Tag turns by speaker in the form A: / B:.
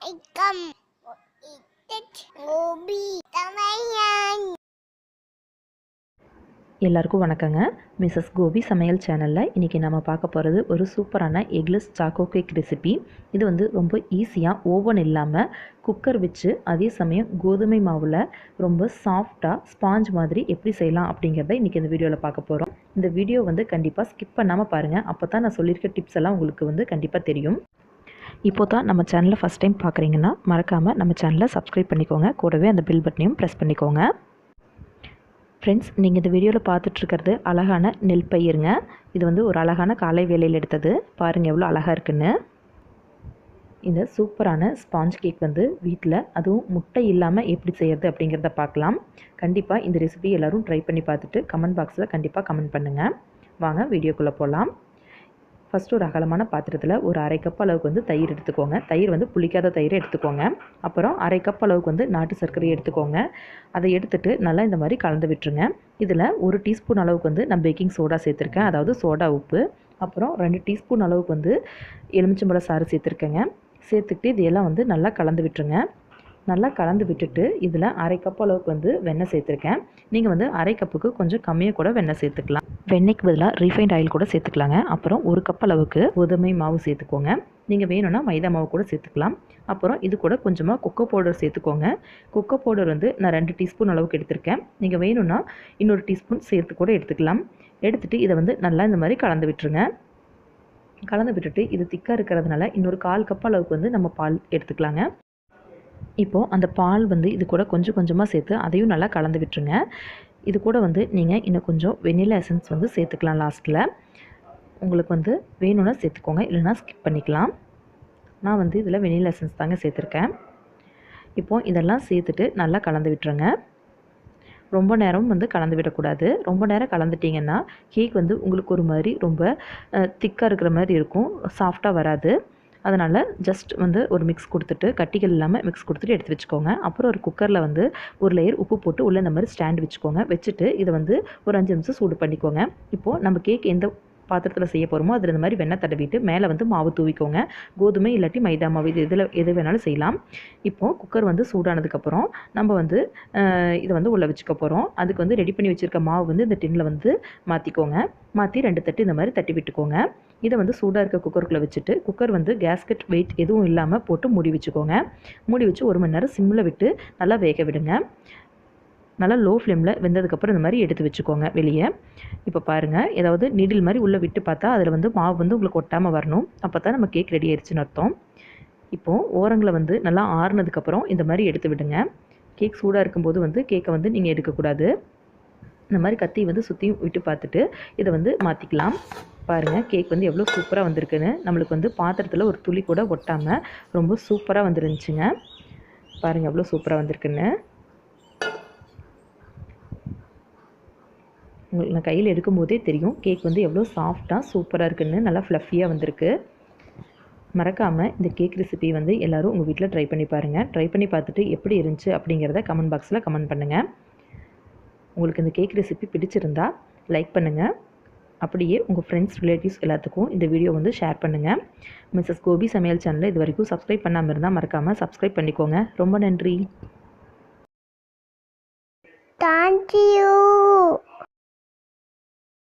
A: Icam Gopi தமையன்.
B: எல்லாருக்கும் வணக்கங்க. மிஸ்ஸஸ் கோபி சமையல் சேனலில் இன்றைக்கி நம்ம பார்க்க போகிறது ஒரு சூப்பரான எக்லெஸ் சாக்கோ கேக் ரெசிபி. இது வந்து ரொம்ப ஈஸியாக ஓவன் இல்லாமல் குக்கர் வச்சு அதே சமயம் கோதுமை மாவில் ரொம்ப சாஃப்டாக ஸ்பாஞ்ச் மாதிரி எப்படி செய்யலாம் அப்படிங்கிறத இன்றைக்கி இந்த வீடியோவில் பார்க்க போகிறோம். இந்த வீடியோ வந்து கண்டிப்பாக ஸ்கிப் பண்ணாமல் பாருங்கள். அப்போ தான் நான் சொல்லியிருக்க டிப்ஸ் எல்லாம் உங்களுக்கு வந்து கண்டிப்பாக தெரியும். இப்போ தான் நம்ம சேனலை ஃபஸ்ட் டைம் பார்க்குறீங்கன்னா மறக்காமல் நம்ம சேனலை சப்ஸ்கிரைப் பண்ணிக்கோங்க. கூடவே அந்த பெல் பட்டனையும் ப்ரெஸ் பண்ணிக்கோங்க. ஃப்ரெண்ட்ஸ், நீங்கள் இந்த வீடியோவில் பார்த்துட்ருக்கிறது அழகான நெல் பயிருங்க. இது வந்து ஒரு அழகான காலை வேளையில் எடுத்தது. பாருங்கள் எவ்வளோ அழகாக இருக்குன்னு. இந்த சூப்பரான ஸ்பாஞ்ச் கேக் வந்து வீட்டில் அதுவும் முட்டை இல்லாமல் எப்படி செய்கிறது அப்படிங்கிறத பார்க்கலாம். கண்டிப்பாக இந்த ரெசிபி எல்லோரும் ட்ரை பண்ணி பார்த்துட்டு கமெண்ட் பாக்ஸில் கண்டிப்பாக கமெண்ட் பண்ணுங்கள். வாங்க வீடியோக்குள்ளே போகலாம். ஃபஸ்ட்டு ஒரு அகலமான பாத்திரத்தில் ஒரு அரை கப் அளவுக்கு வந்து தயிர் எடுத்துக்கோங்க. தயிர் வந்து புளிக்காத தயிரை எடுத்துக்கோங்க. அப்புறம் அரை கப் அளவுக்கு வந்து நாட்டு சர்க்கரை எடுத்துக்கோங்க. அதை எடுத்துகிட்டு நல்லா இந்த மாதிரி கலந்து விட்டுருங்க. இதில் ஒரு டீஸ்பூன் அளவுக்கு வந்து நான் பேக்கிங் சோடா சேர்த்துருக்கேன், அதாவது சோடா உப்பு. அப்புறம் 2 டீஸ்பூன் அளவுக்கு வந்து எலுமிச்சம்பழ சாறு சேர்த்துருக்கேங்க. சேர்த்துக்கிட்டு இதையெல்லாம் வந்து நல்லா கலந்து விட்டுருங்க. நல்லா கலந்து விட்டுட்டு இதில் அரை கப் அளவுக்கு வந்து வெண்ணெய் சேர்த்துருக்கேன். நீங்கள் வந்து அரை கப்புக்கு கொஞ்சம் கம்மியாக கூட வெண்ணெய் சேர்த்துக்கலாம். வெண்ணெய்க்கு பதிலாக ரீஃபைண்ட் ஆயில் கூட சேர்த்துக்கலாங்க. அப்புறம் ஒரு கப் அளவுக்கு கோதுமை மாவு சேர்த்துக்கோங்க. நீங்கள் வேணும்னா மைதா மாவு கூட சேர்த்துக்கலாம். அப்புறம் இது கூட கொஞ்சமாக கொக்கோ பவுடர் சேர்த்துக்கோங்க. கொக்கோ பவுடர் வந்து நான் 2 டீஸ்பூன் அளவுக்கு எடுத்திருக்கேன். நீங்கள் வேணும்னா இன்னொரு டீஸ்பூன் சேர்த்து கூட எடுத்துக்கலாம். எடுத்துகிட்டு இதை வந்து நல்லா இந்த மாதிரி கலந்து விட்டுருங்க. கலந்து விட்டுட்டு இது திக்காக இருக்கிறதுனால இன்னொரு 1/4 கப் அளவுக்கு வந்து நம்ம பால் எடுத்துக்கலாங்க. இப்போது அந்த பால் வந்து இது கூட கொஞ்சம் கொஞ்சமாக சேர்த்து அதையும் நல்லா கலந்து விட்டுருங்க. இது கூட வந்து நீங்கள் இன்னும் கொஞ்சம் வெனிலா எசன்ஸ் வந்து சேர்த்துக்கலாம் லாஸ்ட்டில். உங்களுக்கு வந்து வேணும்னா சேர்த்துக்கோங்க, இல்லைனா ஸ்கிப் பண்ணிக்கலாம். நான் வந்து இதில் வெனிலா எசன்ஸ் தாங்க சேர்த்துருக்கேன். இப்போது இதெல்லாம் சேர்த்துட்டு நல்லா கலந்து விட்டுருங்க. ரொம்ப நேரம் வந்து கலந்து விடக்கூடாது. ரொம்ப நேரம் கலந்துட்டிங்கன்னா கேக் வந்து உங்களுக்கு ஒரு மாதிரி ரொம்ப திக்காக இருக்கிற மாதிரி இருக்கும், சாஃப்டாக வராது. அதனால் ஜஸ்ட் வந்து ஒரு மிக்ஸ் கொடுத்துட்டு, கட்டிகள் இல்லாமல் மிக்ஸ் கொடுத்துட்டு எடுத்து வச்சுக்கோங்க. அப்புறம் ஒரு குக்கரில் வந்து ஒரு லேயர் உப்பு போட்டு உள்ளே இந்த மாதிரி ஸ்டாண்ட் வச்சுக்கோங்க. வச்சுட்டு இதை வந்து ஒரு 5 நிமிஷம் சூடு பண்ணிக்கோங்க. இப்போது நம்ம கேக் எந்த பாத்திரத்தில் செய்ய போகிறோமோ அதில் இந்த மாதிரி வெண்ணெய் தடவிட்டு மேலே வந்து மாவு தூவிக்கோங்க. கோதுமை இல்லாட்டி மைதா மாவு இது எது வேணாலும் செய்யலாம். இப்போது குக்கர் வந்து சூடானதுக்கப்புறம் நம்ம வந்து இதை வந்து உள்ளே வச்சுக்க போகிறோம். அதுக்கு வந்து ரெடி பண்ணி வச்சுருக்க மாவு வந்து இந்த டின்னில் வந்து மாற்றிக்கோங்க. மாற்றி 2 தட்டு இந்த மாதிரி தட்டி விட்டுக்கோங்க. இதை வந்து சூடாக இருக்க குக்கருக்குள்ளே வச்சுட்டு குக்கர் வந்து கேஸ்கட் வெயிட் எதுவும் இல்லாமல் போட்டு மூடி வச்சுக்கோங்க. மூடி வச்சு 1 மணி நேரம் சிம்மில் விட்டு நல்லா வேக விடுங்க. நல்லா லோ ஃப்ளேமில் வெந்ததுக்கப்புறம் இந்த மாதிரி எடுத்து வச்சுக்கோங்க வெளியே. இப்போ பாருங்கள், ஏதாவது நீடில் மாதிரி உள்ளே விட்டு பார்த்தா அதில் வந்து மாவு வந்து உங்களுக்கு ஒட்டாமல் வரணும். அப்போ தான் நம்ம கேக் ரெடி ஆயிடுச்சுன்னு அர்த்தம். இப்போது ஓரங்களை வந்து நல்லா ஆறுனதுக்கப்புறம் இந்த மாதிரி எடுத்து விடுங்க. கேக் சூடாக இருக்கும்போது வந்து கேக்கை வந்து நீங்கள் எடுக்கக்கூடாது. இந்த மாதிரி கத்தி வந்து சுற்றியும் விட்டு பார்த்துட்டு இதை வந்து மாற்றிக்கலாம். பாருங்கள், கேக் வந்து எவ்வளோ சூப்பராக வந்திருக்குன்னு. நம்மளுக்கு வந்து பாத்திரத்தில் ஒரு துளி கூட ஒட்டாமல் ரொம்ப சூப்பராக வந்துருந்துச்சுங்க. பாருங்கள் எவ்வளோ சூப்பராக வந்திருக்குன்னு. உங்களுக்கு நான் கையில் எடுக்கும்போதே தெரியும் கேக் வந்து எவ்வளோ சாஃப்டாக சூப்பராக இருக்குன்னு, நல்லா ஃப்ளஃபியாக வந்திருக்கு. மறக்காமல் இந்த கேக் ரெசிபி வந்து எல்லோரும் உங்கள் வீட்டில் ட்ரை பண்ணி பாருங்கள். ட்ரை பண்ணி பார்த்துட்டு எப்படி இருந்துச்சு அப்படிங்கிறத கமெண்ட் பாக்ஸில் கமெண்ட் பண்ணுங்கள். உங்களுக்கு இந்த கேக் ரெசிபி பிடிச்சிருந்தா லைக் பண்ணுங்கள். அப்படியே உங்கள் ஃப்ரெண்ட்ஸ் ரிலேட்டிவ்ஸ் எல்லாத்துக்கும் இந்த வீடியோ வந்து ஷேர் பண்ணுங்கள். மிஸ்ஸஸ் கோபி சமையல் சேனலை இது வரைக்கும் சப்ஸ்கிரைப் பண்ணாமல் இருந்தால் மறக்காமல் சப்ஸ்கிரைப் பண்ணிக்கோங்க. ரொம்ப நன்றி.
A: தேங்க்யூ.